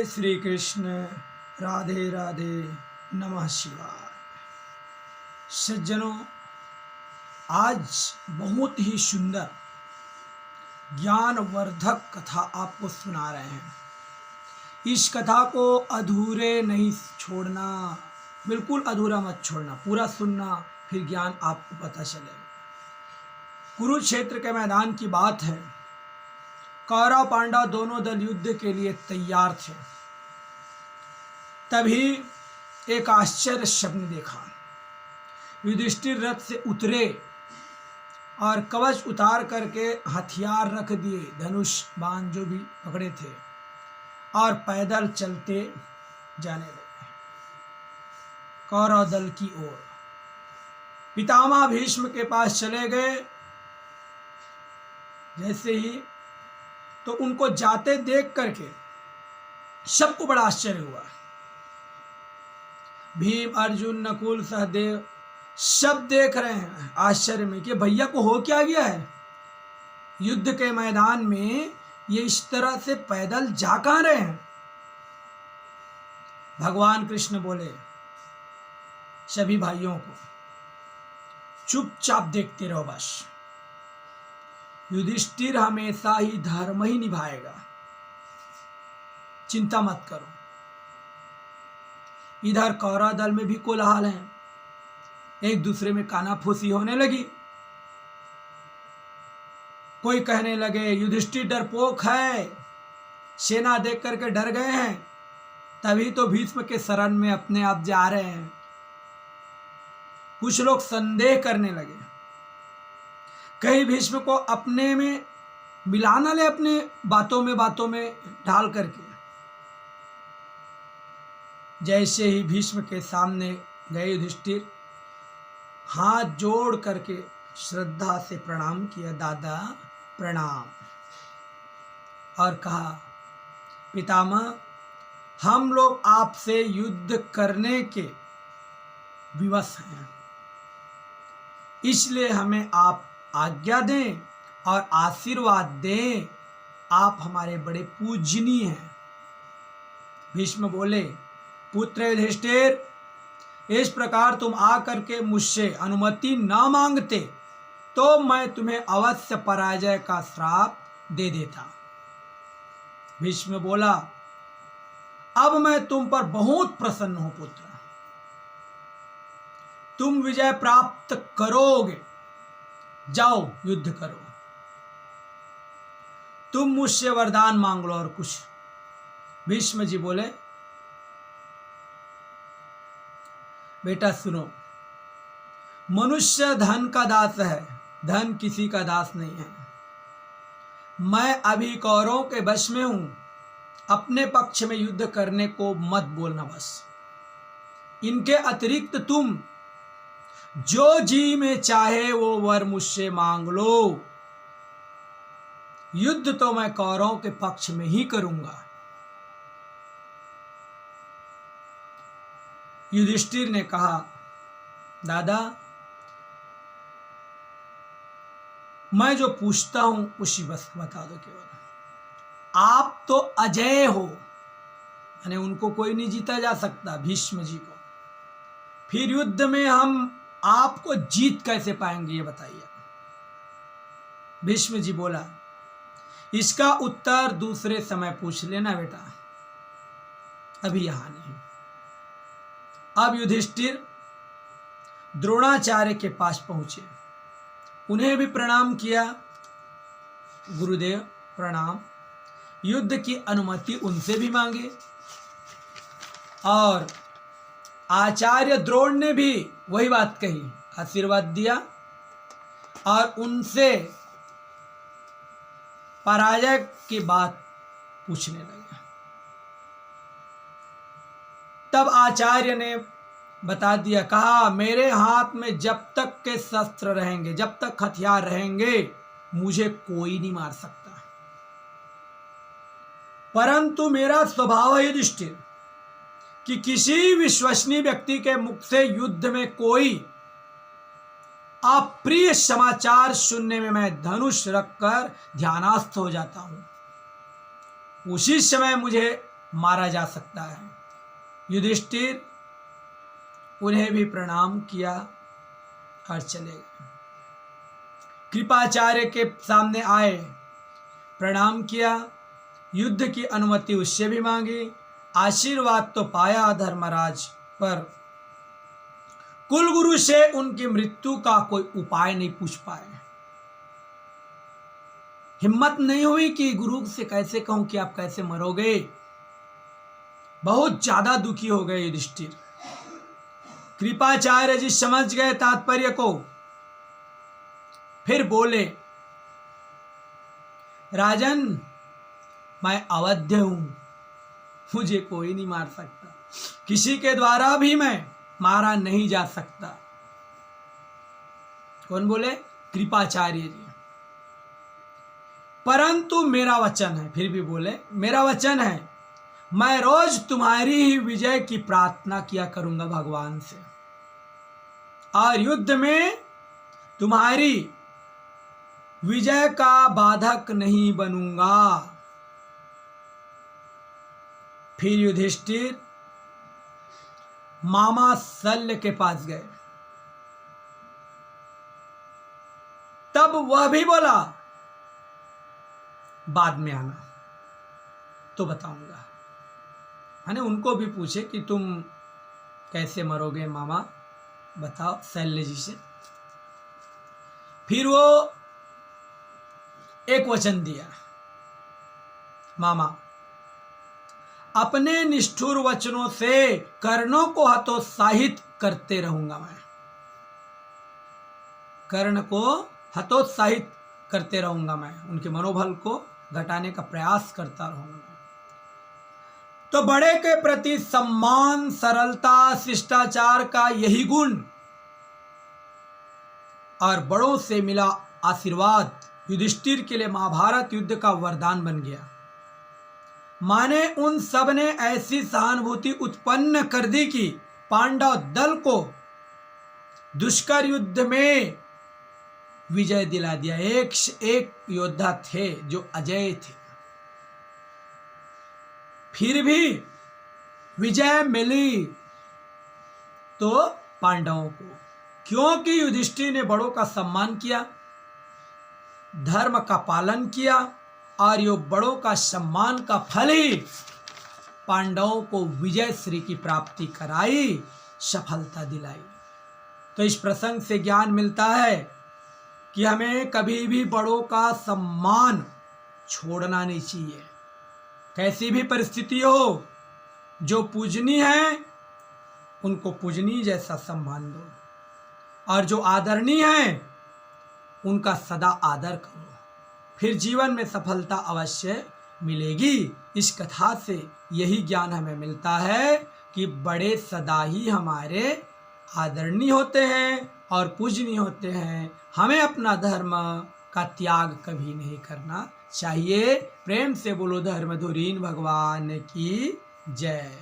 जय श्री कृष्ण। राधे राधे। नमः शिवाय। सज्जनों, आज बहुत ही सुंदर ज्ञानवर्धक कथा आपको सुना रहे हैं। इस कथा को अधूरे नहीं छोड़ना, बिल्कुल अधूरा मत छोड़ना, पूरा सुनना, फिर ज्ञान आपको पता चलेगा। कुरुक्षेत्र के मैदान की बात है। कौरव पांडव दोनों दल युद्ध के लिए तैयार थे। तभी एक आश्चर्य स्वप्न देखा। युधिष्ठिर रथ से उतरे और कवच उतार करके हथियार रख दिए, धनुष बाण जो भी पकड़े थे, और पैदल चलते जाने लगे कौरव दल की ओर। पितामह भीष्म के पास चले गए। जैसे ही तो उनको जाते देख करके सबको बड़ा आश्चर्य हुआ। भीम, अर्जुन, नकुल, सहदेव सब देख रहे हैं आश्चर्य में कि भैया को हो क्या गया है। युद्ध के मैदान में ये इस तरह से पैदल जा कहां रहे हैं। भगवान कृष्ण बोले सभी भाइयों को, चुपचाप देखते रहो बस। युधिष्ठिर हमेशा ही धर्म ही निभाएगा, चिंता मत करो। इधर कौरव दल में भी कोलाहल है, एक दूसरे में कानाफूसी होने लगी। कोई कहने लगे युधिष्ठिर डरपोक है, सेना देख करके डर गए हैं, तभी तो भीष्म के शरण में अपने आप जा रहे हैं। कुछ लोग संदेह करने लगे, कहीं भीष्म को अपने में मिला ना ले, अपने बातों में ढाल करके। जैसे ही भीष्म के सामने गए युधिष्ठिर, हाथ जोड़ करके श्रद्धा से प्रणाम किया, दादा प्रणाम, और कहा पितामह, हम लोग आपसे युद्ध करने के विवश हैं, इसलिए हमें आप आज्ञा दें और आशीर्वाद दें। आप हमारे बड़े पूजनीय हैं। भीष्म बोले, पुत्र युधिष्ठिर, इस प्रकार तुम आकर के मुझसे अनुमति ना मांगते तो मैं तुम्हें अवश्य पराजय का श्राप दे देता। भीष्म बोला, अब मैं तुम पर बहुत प्रसन्न हूं पुत्र, तुम विजय प्राप्त करोगे, जाओ युद्ध करो। तुम मुझसे वरदान मांग लो और कुछ। भीष्म जी बोले, बेटा सुनो, मनुष्य धन का दास है, धन किसी का दास नहीं है। मैं अभी कौरवों के वश में हूं, अपने पक्ष में युद्ध करने को मत बोलना बस। इनके अतिरिक्त तुम जो जी में चाहे वो वर मुझसे मांग लो। युद्ध तो मैं कौरवों के पक्ष में ही करूंगा। युधिष्ठिर ने कहा, दादा मैं जो पूछता हूं उसी बस बता दो केवल। आप तो अजय हो, यानी उनको कोई नहीं जीता जा सकता, भीष्म जी को। फिर युद्ध में हम आपको जीत कैसे पाएंगे ये बताइए। भीष्म जी बोला, इसका उत्तर दूसरे समय पूछ लेना बेटा, अभी यहां नहीं। अब युधिष्ठिर द्रोणाचार्य के पास पहुंचे, उन्हें भी प्रणाम किया। गुरुदेव प्रणाम। युद्ध की अनुमति उनसे भी मांगी, और आचार्य द्रोण ने भी वही बात कही, आशीर्वाद दिया और उनसे पराजय की बात पूछने लगे। तब आचार्य ने बता दिया, कहा मेरे हाथ में जब तक के शस्त्र रहेंगे, जब तक हथियार रहेंगे, मुझे कोई नहीं मार सकता। परंतु मेरा स्वभाव है युधिष्ठिर कि किसी विश्वसनीय व्यक्ति के मुख से युद्ध में कोई अप्रिय समाचार सुनने में मैं धनुष रखकर ध्यानास्थ हो जाता हूं। उसी समय मुझे मारा जा सकता है। युधिष्ठिर उन्हें भी प्रणाम किया और चले गए। कृपाचार्य के सामने आए, प्रणाम किया, युद्ध की अनुमति उससे भी मांगी, आशीर्वाद तो पाया धर्मराज, पर कुलगुरु से उनकी मृत्यु का कोई उपाय नहीं पूछ पाए। हिम्मत नहीं हुई कि गुरु से कैसे कहूं कि आप कैसे मरोगे। बहुत ज्यादा दुखी हो गए युधिष्ठिर। कृपाचार्य जी समझ गए तात्पर्य को, फिर बोले, राजन मैं अवध्य हूं, मुझे कोई नहीं मार सकता, किसी के द्वारा भी मैं मारा नहीं जा सकता। कौन बोले? कृपाचार्य जी। परंतु मेरा वचन है, फिर भी बोले, मेरा वचन है, मैं रोज तुम्हारी ही विजय की प्रार्थना किया करूंगा भगवान से, और युद्ध में तुम्हारी विजय का बाधक नहीं बनूंगा। फिर युधिष्ठिर मामा शल्य के पास गए। तब वह भी बोला, बाद में आना तो बताऊंगा। मैंने उनको भी पूछे कि तुम कैसे मरोगे मामा, बताओ शल्य जी से। फिर वो एक वचन दिया, मामा अपने निष्ठुर वचनों से कर्णों को हतोत्साहित करते रहूंगा। मैं कर्ण को हतोत्साहित करते रहूंगा, मैं उनके मनोबल को घटाने का प्रयास करता रहूंगा। तो बड़े के प्रति सम्मान, सरलता, शिष्टाचार का यही गुण और बड़ों से मिला आशीर्वाद युधिष्ठिर के लिए महाभारत युद्ध का वरदान बन गया। माने उन सब ने ऐसी सहानुभूति उत्पन्न कर दी कि पांडव दल को दुष्कर युद्ध में विजय दिला दिया। एक योद्धा थे जो अजय थे, फिर भी विजय मिली तो पांडवों को, क्योंकि युधिष्ठिर ने बड़ों का सम्मान किया, धर्म का पालन किया, और यो बड़ों का सम्मान का फल ही पांडवों को विजय श्री की प्राप्ति कराई, सफलता दिलाई। तो इस प्रसंग से ज्ञान मिलता है कि हमें कभी भी बड़ों का सम्मान छोड़ना नहीं चाहिए। कैसी भी परिस्थिति हो, जो पूजनीय है उनको पूजनीय जैसा सम्मान दो, और जो आदरणीय है उनका सदा आदर करो, फिर जीवन में सफलता अवश्य मिलेगी। इस कथा से यही ज्ञान हमें मिलता है कि बड़े सदा ही हमारे आदरणीय होते हैं और पूजनीय होते हैं। हमें अपना धर्म का त्याग कभी नहीं करना चाहिए। प्रेम से बोलो धर्मधुरीन भगवान की जय।